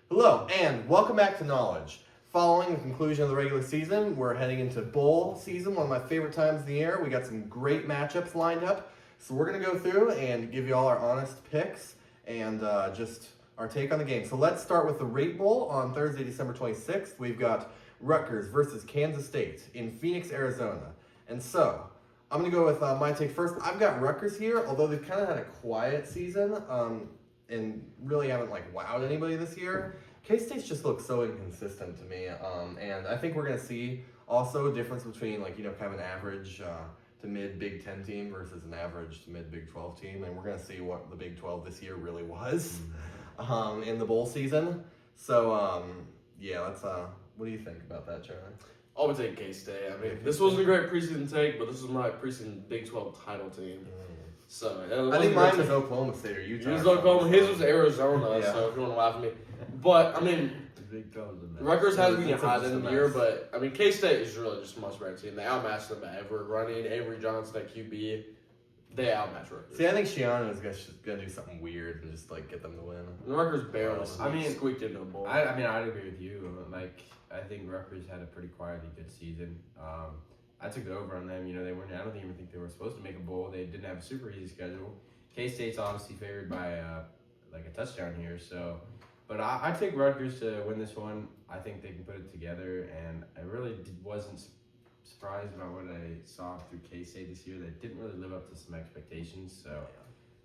Hello, and welcome back to Knowledge. Following the conclusion of the regular season, we're heading into bowl season, one of my favorite times of the year. We got some great matchups lined up, so we're going to go through and give you all our honest picks and just our take on the game. So let's start with the Rate Bowl on Thursday, December 26th. We've got Rutgers versus Kansas State in Phoenix, Arizona. And so, I'm going to go with my take first. I've got Rutgers here, although they've kind of had a quiet season. And really haven't wowed anybody this year. K-State's just looks so inconsistent to me, and I think we're gonna see also a difference between kind of an average to mid Big Ten team versus an average to mid Big 12 team, and we're gonna see what the Big 12 this year really was in the bowl season. So yeah, let's. What do you think about that, Charlie? I would take K-State. I mean, this wasn't a great preseason take, but this is my preseason Big 12 title team. So I think mine was Oklahoma State or Utah. Yours was Oklahoma. His was Arizona. Yeah. So if you want to laugh at me, but I mean, Rutgers has been hot in the year, but I mean, K-State is really just a much better team. They outmatched them at ever running. Avery Johnson at QB, they outmatched Rutgers. See, I think Shiano is gonna do something weird and just get them to win. And Rutgers barely squeaked into a bowl. I I'd agree with you. I think Rutgers had a pretty quietly good season. I took the over on them. They weren't. I don't even think they were supposed to make a bowl. They didn't have a super easy schedule. K-State's obviously favored by a touchdown here. So, but I take Rutgers to win this one. I think they can put it together, and I really wasn't surprised about what I saw through K-State this year. They didn't really live up to some expectations. So,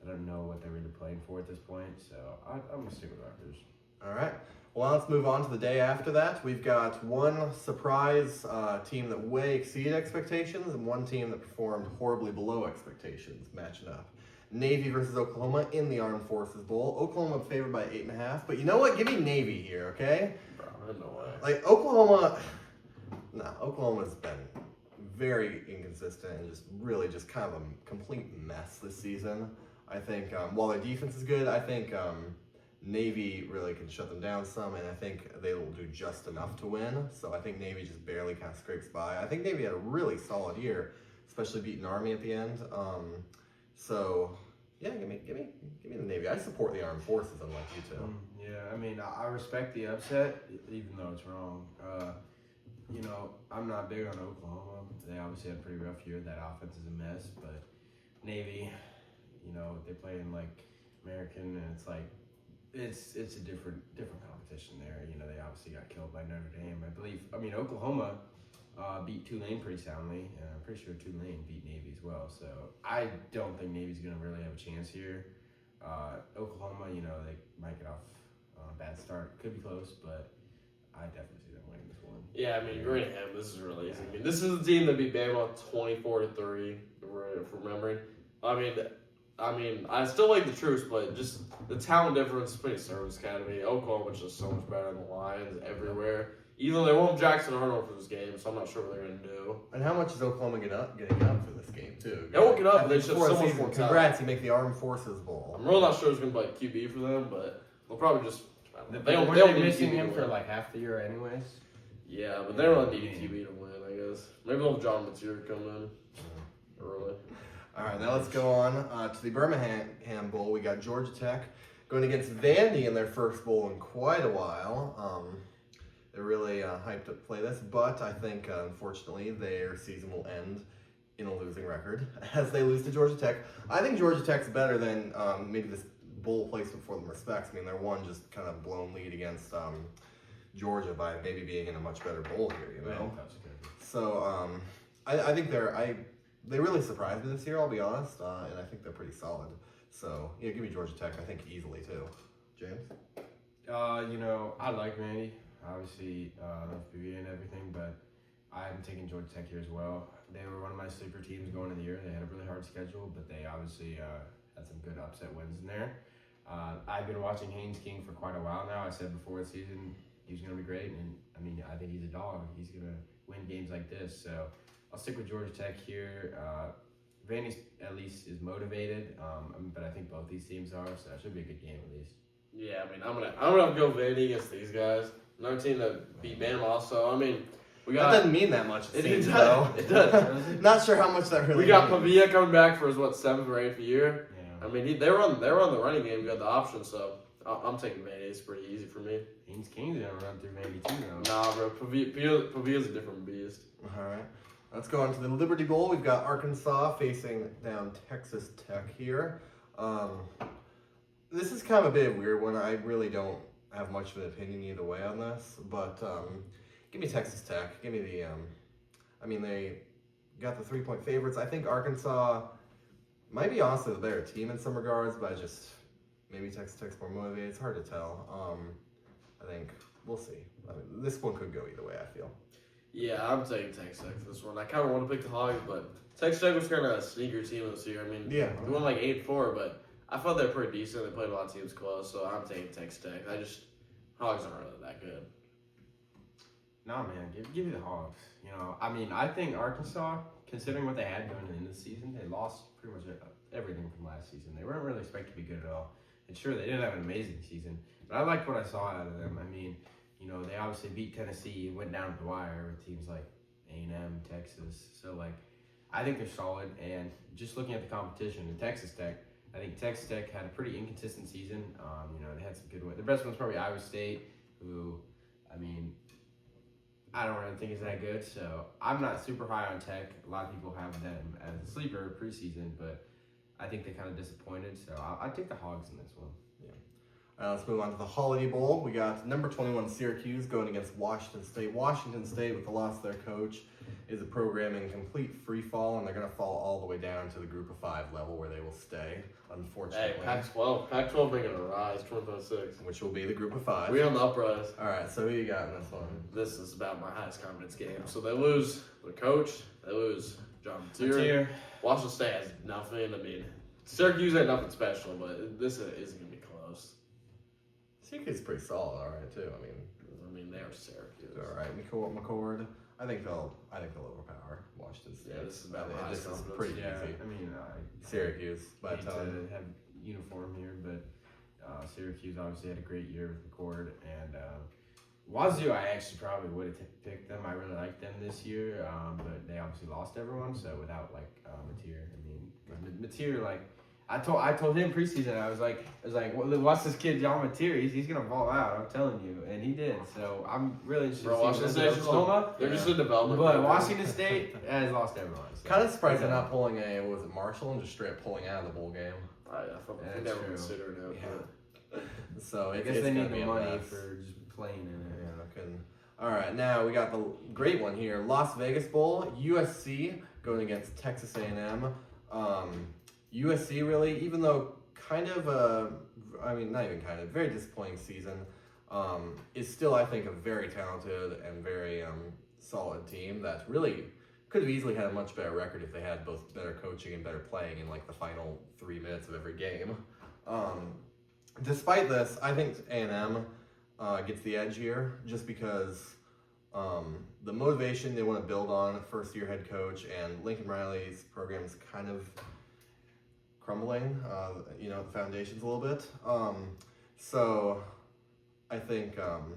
I don't know what they're really playing for at this point. So, I'm gonna stick with Rutgers. All right. Well, let's move on to the day after that. We've got one surprise team that way exceeded expectations and one team that performed horribly below expectations matching up. Navy versus Oklahoma in the Armed Forces Bowl. Oklahoma favored by 8.5. But you know what? Give me Navy here, okay? Bro, I no way. Oklahoma's been very inconsistent and just kind of a complete mess this season. I think while their defense is good, I think Navy really can shut them down some, and I think they will do just enough to win. So I think Navy just barely kind of scrapes by. I think Navy had a really solid year, especially beating Army at the end. So yeah, give me the Navy. I support the Armed Forces, unlike you two. Yeah, I mean, I respect the upset, even though it's wrong. I'm not big on Oklahoma. They obviously had a pretty rough year. That offense is a mess, but Navy, they play in American, and it's a different competition there. They obviously got killed by Notre Dame. I mean, Oklahoma beat Tulane pretty soundly, and I'm pretty sure Tulane beat Navy as well. So I don't think Navy's going to really have a chance here. Oklahoma, they might get off a bad start. Could be close, but I definitely see them winning this one. Yeah, I mean, Greenham, this is really easy. I mean, this is the team that beat Bama 24-3, if remembering. I mean, I still like the troops, but just the talent difference between Service Academy, Oklahoma's just so much better than the Lions everywhere. Even they won't have Jackson Arnold for this game, so I'm not sure what they're going to do. And how much is Oklahoma getting up for this game, too? They won't get up, but they should have so much more time. Congrats, you make the Armed Forces Bowl. I'm really not sure who's going to be QB for them, but they'll probably just... They'll be missing him for half the year anyways. Yeah, but they don't need a QB to win, I guess. Maybe they'll have John Mateer come in early. All right, now let's go on to the Birmingham Bowl. We got Georgia Tech going against Vandy in their first bowl in quite a while. They're really hyped to play this, but I think, unfortunately, their season will end in a losing record as they lose to Georgia Tech. I think Georgia Tech's better than maybe this bowl placement for them respects. I mean, they're one just kind of blown lead against Georgia by maybe being in a much better bowl here, That's good. So I think they really surprised me this year, I'll be honest, and I think they're pretty solid. So, yeah, give me Georgia Tech, I think, easily, too. James? I like Vandy. Obviously, FBA and everything, but I'm taking Georgia Tech here as well. They were one of my sleeper teams going into the year. They had a really hard schedule, but they obviously had some good upset wins in there. I've been watching Haynes King for quite a while now. I said before the season he was going to be great, and I think he's a dog. He's going to win games like this, so I'll stick with Georgia Tech here. Vandy at least is motivated, but I think both these teams are, so that should be a good game at least. Yeah, I mean, I'm gonna have to go Vandy against these guys. Another team that beat Bama also. I mean, we got. That doesn't mean that much. It seems, does. though. It does. Not sure how much that really. We got means. Pavia coming back for his 7th or 8th year. Yeah. I mean, they were on the running game. We got the option, so I'm taking Vandy. It's pretty easy for me. Kings gonna run through Vandy too now. Nah, bro. Pavia's a different beast. All right. Let's go on to the Liberty Bowl. We've got Arkansas facing down Texas Tech here. This is kind of a bit of a weird one. I really don't have much of an opinion either way on this, but give me Texas Tech. Give me the. They got the 3-point favorites. I think Arkansas might be honestly the better team in some regards, but maybe Texas Tech's more motivated. It's hard to tell. I think we'll see. This one could go either way, I feel. Yeah, I'm taking Texas Tech for this one. I kind of want to pick the Hogs, but Texas Tech was kind of a sneaker team this year. Yeah. They won like 8-4, but I thought they were pretty decent. They played a lot of teams close, so I'm taking Texas Tech. Hogs aren't really that good. Nah, man, give me the Hogs. I think Arkansas, considering what they had going into the season, they lost pretty much everything from last season. They weren't really expected to be good at all. And sure, they didn't have an amazing season, but I liked what I saw out of them. They obviously beat Tennessee and went down to the wire with teams like A&M, Texas. So, I think they're solid. And just looking at the competition in Texas Tech, I think Texas Tech had a pretty inconsistent season. They had some good wins. The best one's probably Iowa State, who, I don't really think is that good. So I'm not super high on Tech. A lot of people have them as a sleeper preseason, but I think they kind of disappointed. So I'll take the Hogs in this one. Let's move on to the Holiday Bowl. We got number 21 Syracuse going against Washington State. Washington State, with the loss of their coach, is a program in complete free fall, and they're going to fall all the way down to the Group of 5 level where they will stay, unfortunately. Hey, Pac-12 making a rise, 2026. Which will be the Group of 5. We on the uprise. All right, so who you got in this one? This is about my highest confidence game. So they lose their coach. They lose John Mateer. Washington State has nothing. Syracuse had nothing special, but this isn't going to be close. Syracuse is pretty solid, all right, too. They're Syracuse. All right, McCord. I think they'll overpower Washington State. Yeah, this is about my This is highest pretty confidence. easy. I Syracuse, but hate to have uniform here, but Syracuse obviously had a great year with McCord, and Wazoo, I actually probably would have picked them. I really liked them this year, but they obviously lost everyone. So without Mateer, Mateer, I told him preseason, I was like, watch this kid, John Mateer. He's gonna ball out. I'm telling you, and he did. So I'm really interested. Bro, to see Washington what State, Oklahoma. they're just a development. But program. Washington State has lost everyone. So. kind of surprised they're not pulling Marshall and just straight up pulling out of the bowl game. I never considered it. Yeah. So I it's guess they gonna need be the a money mess. for just playing in it. Yeah, no kidding. All right, now we got the great one here, Las Vegas Bowl. USC going against Texas A&M. USC really, even though kind of not even kind of, very disappointing season, is still, I think, a very talented and very solid team that really could have easily had a much better record if they had both better coaching and better playing in the final 3 minutes of every game. Despite this, I think A&M gets the edge here just because the motivation they want to build on, first-year head coach, and Lincoln Riley's program is kind of crumbling, the foundations a little bit. So I think A&M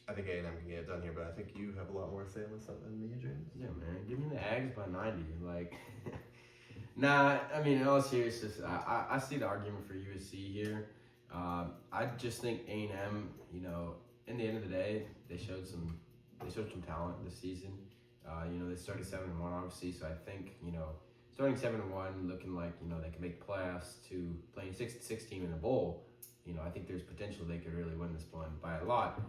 can get it done here, but I think you have a lot more to say on this than me, James. Yeah, man. Give me the Ags by 90. Nah, in all seriousness, I see the argument for USC here. I just think A&M, in the end of the day, they showed some talent this season. They started 7-1, obviously, so I think, starting 7-1, looking like, they can make playoffs to playing 6-6 team in the bowl, I think there's potential they could really win this one by a lot.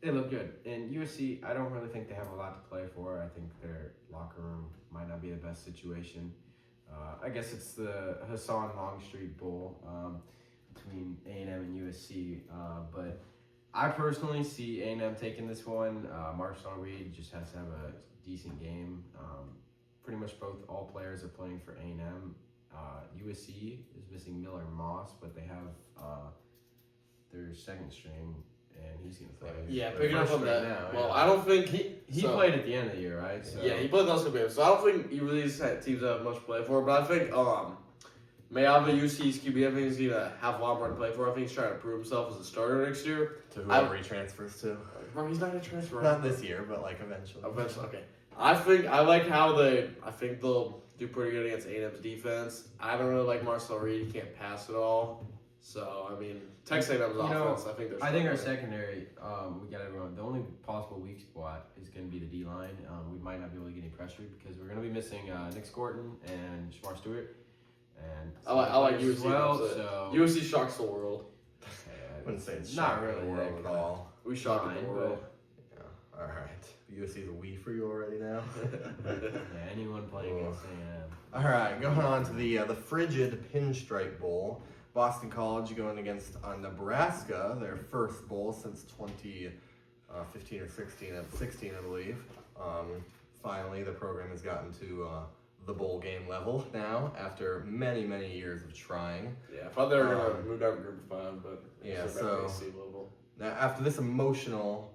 They look good. And USC, I don't really think they have a lot to play for. I think their locker room might not be the best situation. I guess it's the Hassan Longstreet Bowl between A&M and USC. But I personally see A&M taking this one. Marshawn Reed just has to have a decent game. Pretty much all players are playing for A&M. USC is missing Miller Moss, but they have their second string, and he's going to play. Yeah, picking up on that. Now, well, yeah. I don't think he played at the end of the year, right? So. Yeah, he played those games. So I don't think either of these teams have much to play for. But I think Mayava, UC's QB, I think he's going to have a lot more to play for. I think he's trying to prove himself as a starter next year. To whoever he transfers to. Bro, he's not going to transfer. Not this year, but eventually. Eventually, okay. I think they'll do pretty good against A&M's defense. I don't really like Marcel Reed. He can't pass at all. So I mean, Texas A&M's offense. I think our secondary, we got everyone. The only possible weak spot is going to be the D line. We might not be able to get any pressure because we're going to be missing Nick Scorton and Shamar Stewart. And I like USC as well. So USC shocks the world. I wouldn't say it's not shocking really the world at all. We shocked the world. Yeah. All right. USC is a we for you already now. Yeah, anyone playing against A&M. All right, going on to the frigid Pinstripe Bowl. Boston College going against Nebraska, their first bowl since 2015 or 16, I believe. Finally, the program has gotten to the bowl game level now after many, many years of trying. Yeah, I thought they were going to move down to Group 5, but yeah, so now after this emotional,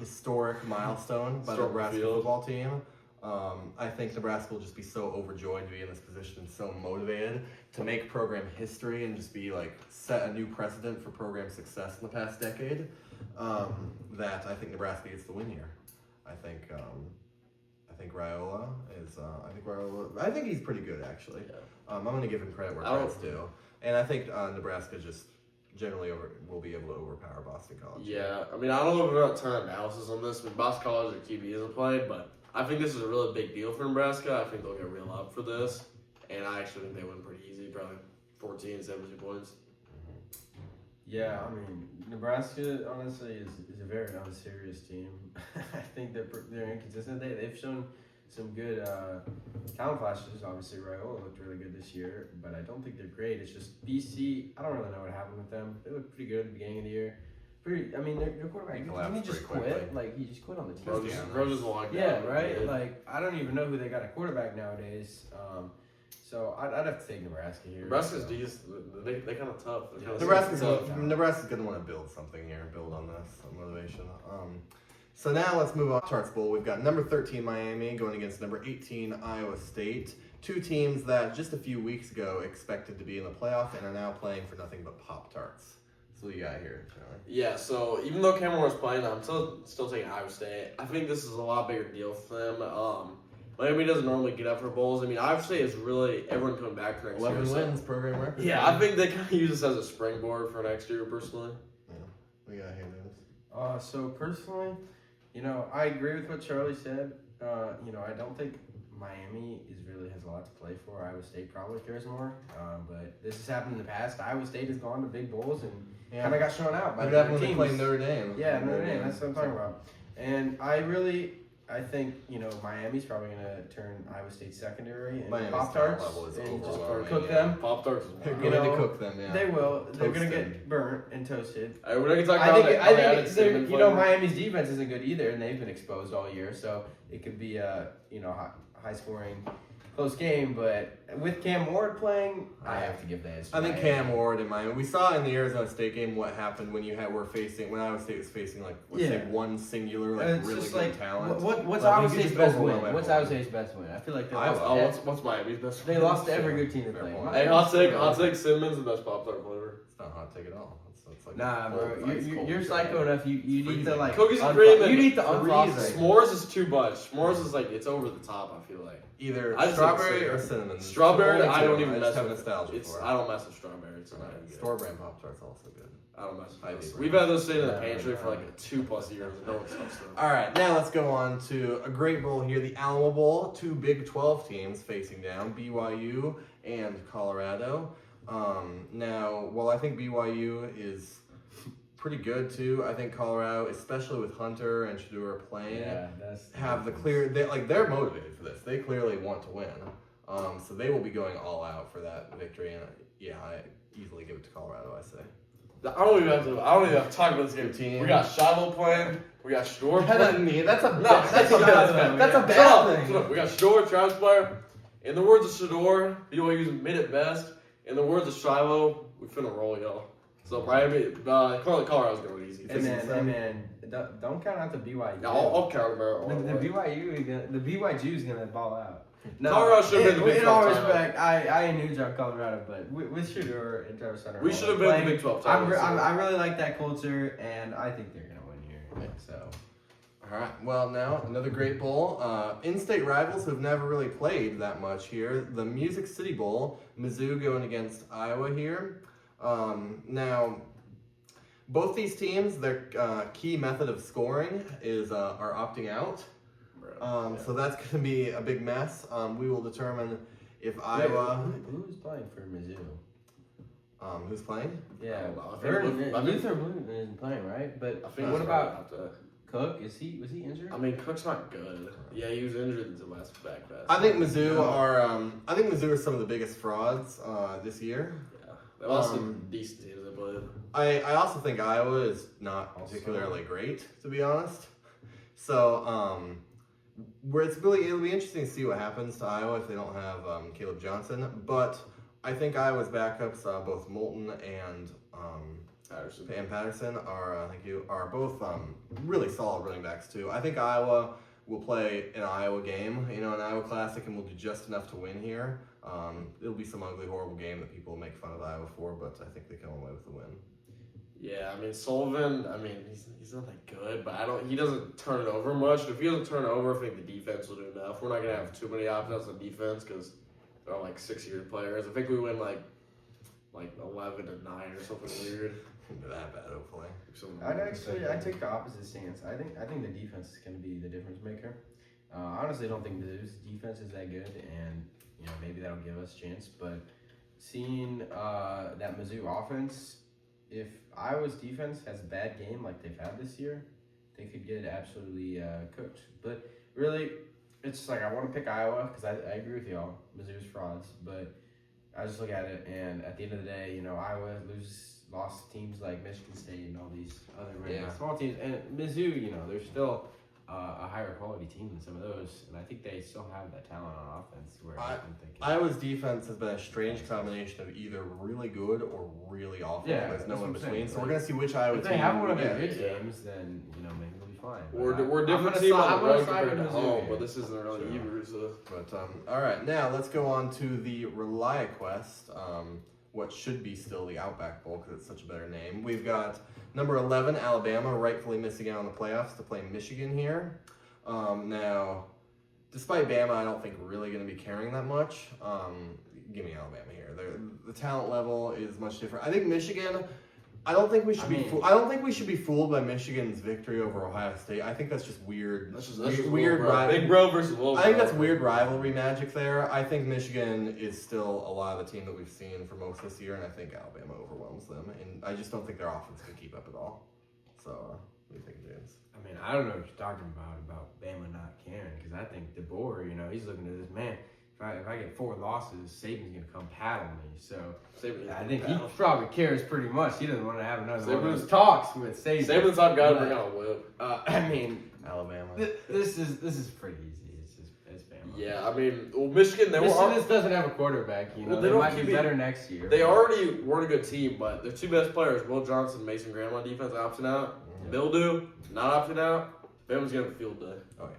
historic milestone by the Nebraska football team, I think Nebraska will just be so overjoyed to be in this position and so motivated to make program history and just be like set a new precedent for program success in the past decade. That I think Nebraska gets the win here. I think Raiola is. I think he's pretty good actually. Yeah. I'm going to give him credit where credit's due, and I think Nebraska just generally will be able to overpower Boston College. Yeah, I mean I don't know if we're going to turn analysis on this. I mean Boston College their QB isn't played, but I think this is a really big deal for Nebraska. I think they'll get real up for this. And I actually think they win pretty easy, probably 14, 17 points. Yeah, I mean, Nebraska, honestly, is a very unserious team. I think they're inconsistent. They've shown some good talent flashes. Obviously, Raiola looked really good this year, but I don't think they're great. It's just BC, I don't really know what happened with them. They looked pretty good at the beginning of the year. Their quarterback, didn't he just quit? Like, he just quit on the team. Rogers locked Yeah, right? Yeah. Like, I don't even know who they got a quarterback nowadays. So I'd have to take Nebraska here. Nebraska's they're kind of tough. Nebraska's going to want to build something here, build on this motivation. So now let's move on to Tarts Bowl. We've got number 13 Miami going against number 18 Iowa State. Two teams that just a few weeks ago expected to be in the playoff and are now playing for nothing but Pop-Tarts. So what you got here, Charlie? Yeah, so even though Cameron was playing, I'm still taking Iowa State. I think this is a lot bigger deal for them. Miami doesn't normally get up for bowls. I mean, Iowa State is really everyone coming back for next 11 year. wins, program record. Yeah, I think they kind of use this as a springboard for next year, personally. Yeah, we got here, Dennis. So personally, I agree with what Charlie said. I don't think Miami has a lot to play for. Iowa State probably cares more. But this has happened in the past. Iowa State has gone to big bowls and kind of got shown out by the teams. When they played Notre Dame. Yeah, Notre Dame. That's what I'm talking about. And I think, Miami's probably going to turn Iowa State secondary and Pop-Tarts and just cook them. Pop-Tarts. They're going to cook them, yeah. They will. They're going to get burnt and toasted. We're not going to talk about I think Miami's defense isn't good either, and they've been exposed all year, so it could be a, high-scoring, close game, but with Cam Ward playing, I have to give the edge to I think Cam Ward in Miami. We saw in the Arizona State game what happened when Iowa State was facing say one singular really good talent. What's Iowa State's best win? What's Iowa State's best win? I feel like what's Miami's best win? They lost to every good team they played. Hey, hot take Simmons the best Pop-Tart flavor. It's not a hot take at all. It's nah, bro, you're psycho enough. You need to cookies and cream. You need to unfreeze. S'mores is too much. S'mores is it's over the top. I feel like either strawberry or cinnamon. Strawberry, I don't even mess with. Nostalgia I don't mess with strawberry. It's not good. Store brand Pop-Tarts also good. I don't mess with those. We've had those sitting in the pantry for 2+ years. No one touched them. All right, now let's go on to a great bowl here, the Alamo Bowl. Two Big 12 teams facing down, BYU and Colorado. Now, while I think BYU is pretty good too, I think Colorado, especially with Hunter and Shador playing, have the clear. They're motivated for this. They clearly want to win. So they will be going all out for that victory. And I easily give it to Colorado. I say. I don't even have to talk about this game. Team. We got Shiloh playing. We got Shador playing. That's a bad thing. We got Shador, Travis player. In the words of Shador, BYU's mid at best. In the words of Shiloh, we finna roll, y'all. So Miami, Colorado's going easy. Hey man, don't count out the BYU. No, I'll count them. The BYU's gonna ball out. No, Colorado should have been the Big 12. In all respect, I ain't huge on Colorado, but with Shador and Travis Hunter, we should have been the Big 12. I really like that culture, and I think they're gonna win here. So. All right. Well, now another great bowl. In-state rivals who've never really played that much here. The Music City Bowl. Mizzou going against Iowa here. Now, both these teams, their key method of scoring is are opting out. So that's going to be a big mess. We will determine if Iowa. Who's playing for Mizzou? Who's playing? Yeah, I think Luther Blue isn't playing, right? But I think what that's about right after. Cook? Was he injured? I mean, Cook's not good. Yeah, he was injured in the last back pass. I think Mizzou are. I think Mizzou are some of the biggest frauds this year. Yeah, they lost some decent teams they played. I also think Iowa is not particularly great, to be honest. So where it'll be interesting to see what happens to Iowa if they don't have Caleb Johnson. But I think Iowa's backups, both Moulton and Patterson, are both really solid running backs too. I think Iowa will play an Iowa game, an Iowa Classic, and we'll do just enough to win here. It'll be some ugly, horrible game that people make fun of Iowa for, but I think they come away with the win. Yeah, I mean Sullivan. I mean he's not that good, but he doesn't turn it over much. If he doesn't turn it over, I think the defense will do enough. We're not gonna have too many options on defense because they're all like 6-year players. I think we win like 11-9 or something weird. That bad, hopefully. I take the opposite stance. I think the defense is going to be the difference maker. I honestly don't think Mizzou's defense is that good, and maybe that'll give us a chance. But seeing that Mizzou offense, if Iowa's defense has a bad game like they've had this year, they could get absolutely cooked. But really, it's like I want to pick Iowa because I agree with y'all. Mizzou's frauds, but I just look at it, and at the end of the day, Iowa lost teams like Michigan State and all these other small teams, and Mizzou, they're still a higher quality team than some of those, and I think they still have that talent on offense. Where Iowa's defense has been a strange combination of either really good or really awful. Yeah, there's no in between. So like, we're gonna see which Iowa if team. they have one of their good games, then maybe they'll be fine. We're different team on the road compared to Mizzou home, here. but this isn't really either. So. But all right, now let's go on to the ReliaQuest. What should be still the Outback Bowl because it's such a better name. We've got number 11 Alabama, rightfully missing out on the playoffs to play Michigan here. Now, despite Bama, I don't think really going to be carrying that much. Give me Alabama here. The talent level is much different. I think Michigan. I don't think we should be. I don't think we should be fooled by Michigan's victory over Ohio State. I think that's just weird. That's weird. Big bro versus little bro. I think that's weird rivalry magic there. I think Michigan is still a lot of the team that we've seen for most this year, and I think Alabama overwhelms them. And I just don't think their offense can keep up at all. So, what do you think, James? I mean, I don't know what you're talking about Bama not caring, because I think DeBoer, he's looking at this man. If I get 4 losses, Saban's gonna come paddle me. So I think he probably cares pretty much. He doesn't want to have another one of those talks with Saban. Saban's not got to bring out a whip. I mean, Alabama. This is pretty easy. It's Bama. Yeah, I mean, Michigan. Michigan doesn't have a quarterback. Well, they might be better next year. They already weren't a good team, but their 2 best players, Will Johnson, Mason Graham on defense, opting out. Mildew not opting out. Bama's gonna have a field day. Okay.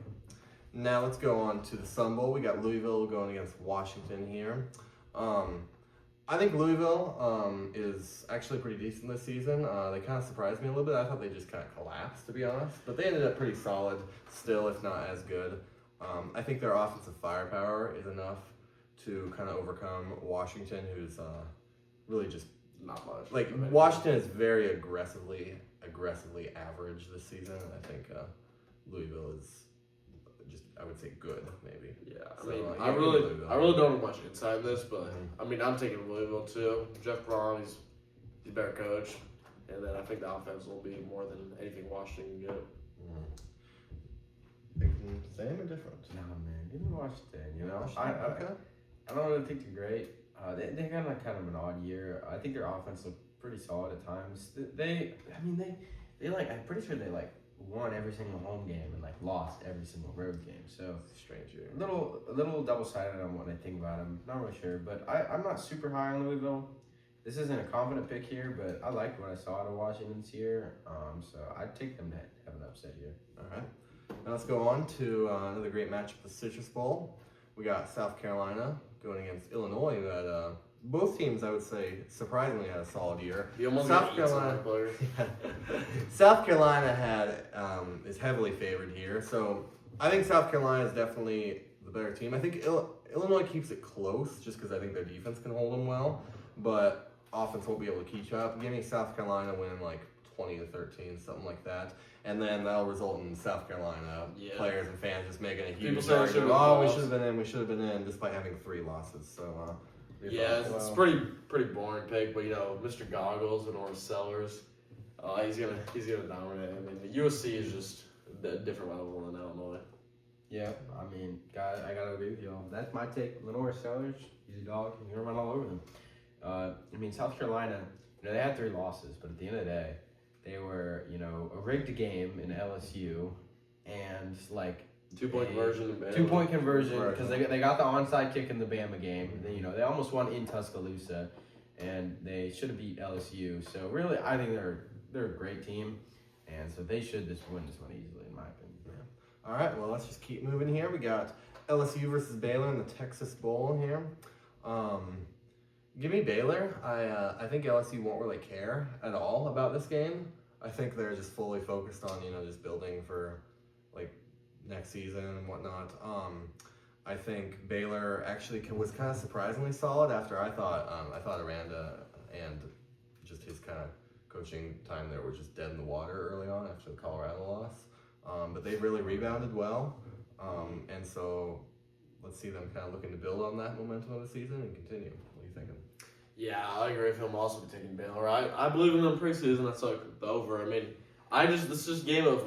Now let's go on to the Sun Bowl. We got Louisville going against Washington here. I think Louisville is actually pretty decent this season. They kind of surprised me a little bit. I thought they just kind of collapsed, to be honest. But they ended up pretty solid still, if not as good. I think their offensive firepower is enough to kind of overcome Washington, who's really just not much. Like Washington is very aggressively average this season, and I think Louisville is just, I would say, good maybe. Yeah, So, I really don't know much inside this, but I mean I'm taking Louisville too. Jeff Braun, he's a better coach, and then I think the offense will be more than anything Washington can get. Thinking same or different? No, man, give me Washington. Okay. I don't really think they're great. They had like kind of an odd year. I think their offense looked pretty solid at times. They like, I'm pretty sure they like won every single home game and like lost every single road game. So Strange year. a little double-sided on what I think about them. Not really sure, but I'm not super high on Louisville. This isn't a confident pick here, but I liked what I saw out of Washington's year. So I'd take them to have an upset here. All right. Now let's go on to another great matchup, the Citrus Bowl. We got South Carolina going against Illinois. Who had both teams, I would say, surprisingly had a solid year. South Carolina is heavily favored here, so I think South Carolina is definitely the better team. I think Illinois keeps it close just because I think their defense can hold them well, but offense won't be able to keep up. Give me South Carolina winning like 20-13, something like that. And then that'll result in South Carolina players and fans just making a huge argument. Oh, we should have been in, despite having 3 losses. So, it's pretty boring pick, but Mr. Goggles and Orange Sellers, he's gonna dominate. I mean, the USC is just a different level than Illinois. Yeah, I mean, I gotta agree with y'all. That's my take. Lenore Sellers, he's a dog. He's gonna run all over them. I mean, South Carolina, they had 3 losses, but at the end of the day, they were, a rigged game in LSU, and like 2-point conversion in Bama. 2-point conversion because they got the onside kick in the Bama game. They almost won in Tuscaloosa, and they should have beat LSU. So really, I think they're a great team, and so they should just win this one easily, in my opinion. Yeah. All right, well, let's just keep moving here. We got LSU versus Baylor in the Texas Bowl here. Give me Baylor. I think LSU won't really care at all about this game. I think they're just fully focused on just building for like next season and whatnot. I think Baylor actually was kind of surprisingly solid after I thought Aranda and just his kind of coaching time there were just dead in the water early on after the Colorado loss. But they really rebounded well, and so let's see them kind of looking to build on that momentum of the season and continue. What are you thinking? Yeah, I agree with him. Also be taking Baylor. I believe in them preseason. That's like the over. I mean, this is just a game of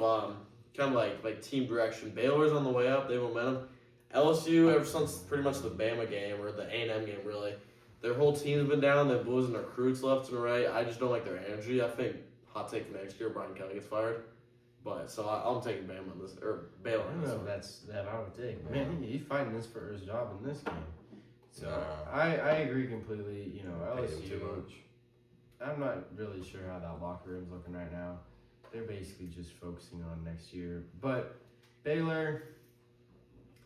kind of like team direction. Baylor's on the way up. They have momentum. LSU, ever since pretty much the Bama game or the A&M game, really, their whole team's been down. They're losing their recruits left and right. I just don't like their energy. I think hot take for next year, Brian Kelly gets fired. But so I'm taking Bama on this or Baylor. I don't know if that's that I would take. Man, he's fighting this for his job in this game. So I agree completely. LSU. Too much. I'm not really sure how that locker room's looking right now. They're basically just focusing on next year. But Baylor,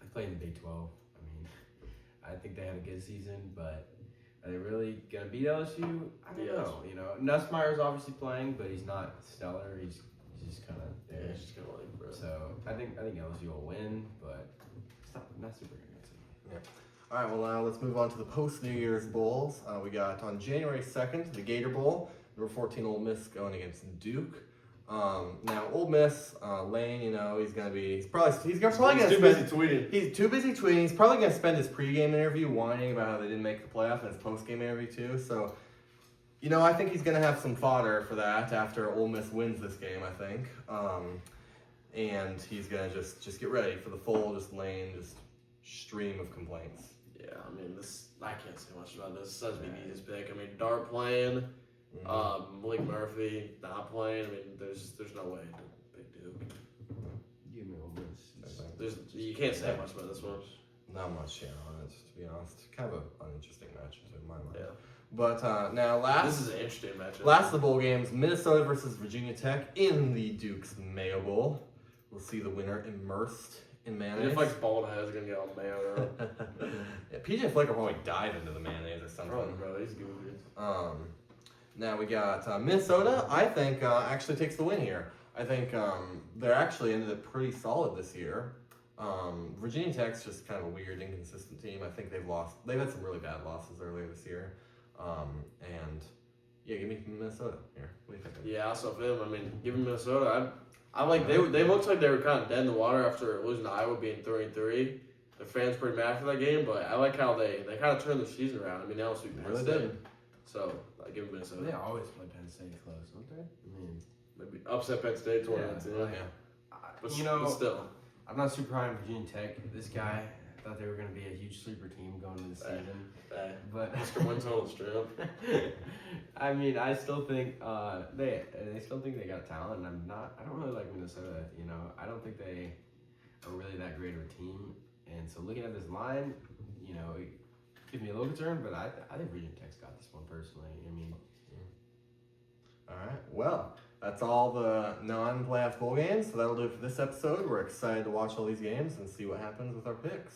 I played in the Big 12. I mean, I think they had a good season, but are they really gonna beat LSU? I don't know. Nussmeier's obviously playing, but he's not stellar. He's just kind of there. Yeah, it's just kind of like, bro. So I think LSU will win, but it's not super convincing. Yeah. All right, well, now let's move on to the post-New Year's Bowls. We got on January 2nd, the Gator Bowl. Number 14, Ole Miss going against Duke. Now, Ole Miss, Lane, he's probably going to too busy tweeting. He's too busy tweeting. He's probably going to spend his pregame interview whining about how they didn't make the playoff and his postgame interview too. So, I think he's going to have some fodder for that after Ole Miss wins this game, I think. And he's going to just get ready for the full Lane stream of complaints. Yeah, I mean, I can't say much about this. Such an easiest pick. I mean, Dart playing, Malik Murphy not playing. I mean, there's no way to pick Duke. Give me Ole Miss. You can't say much about this one. Not much, on it, to be honest. Kind of an uninteresting matchup in my mind. Yeah. But now this is an interesting matchup. Last of the bowl games, Minnesota versus Virginia Tech in the Duke's Mayo Bowl. We'll see the winner immersed in mayonnaise. If like bald head is gonna get all mayo. Yeah, PJ Fleck will probably dive into the mayonnaise or something. Probably, bro. He's goofy. Now we got Minnesota. I think actually takes the win here. I think they're actually ended up pretty solid this year. Virginia Tech's just kind of a weird, inconsistent team. I think they've had some really bad losses earlier this year. And yeah, give me Minnesota here. What do you think? Yeah, also for them, I mean, give me Minnesota. I like they looked like they were kind of dead in the water after losing to Iowa, being 3-3. The fans pretty mad for that game, but I like how they kind of turned the season around. I mean, they almost beat Penn State. did. So I give them Minnesota. They always play Penn State close, don't they? I mean, maybe upset Penn State 2019. Yeah. But still, I'm not super high on Virginia Tech. This guy thought they were going to be a huge sleeper team going into the season. But Mr. Win total straight up. I mean, I still think they still think they got talent, and I don't really like Minnesota. I don't think they are really that great of a team. And so looking at this line, it gives me a little concern, but I think Virginia Tech's got this one personally. I mean, all right. Well, that's all the non-playoff bowl games. So that'll do it for this episode. We're excited to watch all these games and see what happens with our picks.